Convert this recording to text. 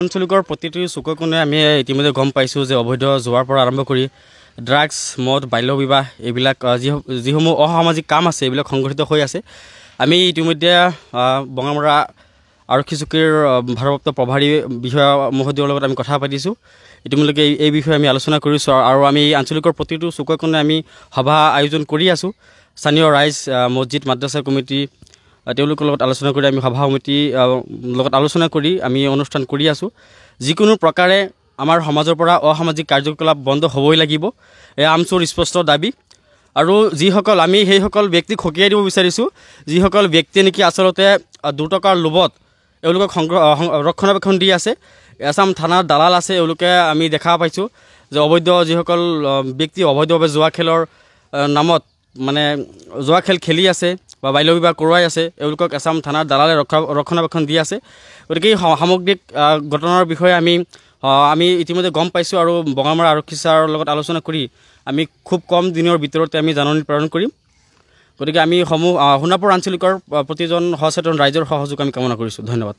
আঞ্চলিকৰ প্ৰতিটো চুকে কোণে আমি ইতিমধ্যে গম পাইছোঁ যে অবৈধ জোৱাৰ পৰা আৰম্ভ কৰি ড্ৰাগছ মদ বাল্য বিবাহ এইবিলাক যিসমূহ অসামাজিক কাম আছে এইবিলাক সংঘটিত হৈ আছে। আমি ইতিমধ্যে বঙামৰা আৰক্ষী চকীৰ ভাৰপ্ৰাপ্ত প্ৰভাৰী বিষয়া মহোদয়ৰ লগত আমি কথা পাতিছোঁ। ইতিমধ্যে এই বিষয়ে আমি আলোচনা কৰিছোঁ আৰু আমি আঞ্চলিকৰ প্ৰতিটো চুকে কোণে আমি সভা আয়োজন কৰি আছোঁ। স্থানীয় ৰাইজ, মছজিদ, মাদ্ৰাছা কমিটি তেওঁলোকৰ লগত আলোচনা কৰি আমি সভা সমিতি লগত আলোচনা কৰি আমি অনুষ্ঠান কৰি আছোঁ। যিকোনো প্ৰকাৰে আমাৰ সমাজৰ পৰা অসামাজিক কাৰ্যকলাপ বন্ধ হ'বই লাগিব, এয়া আমচুৰ স্পষ্ট দাবী। আৰু যিসকল আমি সেইসকল ব্যক্তিক সকীয়াই দিব বিচাৰিছোঁ, যিসকল ব্যক্তিয়ে নেকি আচলতে দুটকাৰ লোভত এওঁলোকক ৰক্ষণাবেক্ষণ দি আছে। এছাম থানাৰ দালাল আছে, এওঁলোকে আমি দেখা পাইছোঁ যে অবৈধ যিসকল ব্যক্তি অবৈধভাৱে জুৱা খেলৰ নামত মানে জুৱা খেল খেলি আছে বা বাল্য বিবাহ কৰোৱাই আছে, এওঁলোকক এছাম থানাৰ দালালে ৰক্ষণাবেক্ষণ দি আছে। গতিকে এই সামগ্ৰিক ঘটনাৰ বিষয়ে আমি ইতিমধ্যে গম পাইছোঁ আৰু বঙামৰা আৰক্ষী ছাৰৰ লগত আলোচনা কৰি আমি খুব কম দিনৰ ভিতৰতে আমি জাননী প্ৰেৰণ কৰিম। গতিকে আমি সোণাপুৰ আঞ্চলিকৰ প্ৰতিজন সচেতন ৰাইজৰ সহযোগ আমি কামনা কৰিছোঁ। ধন্যবাদ।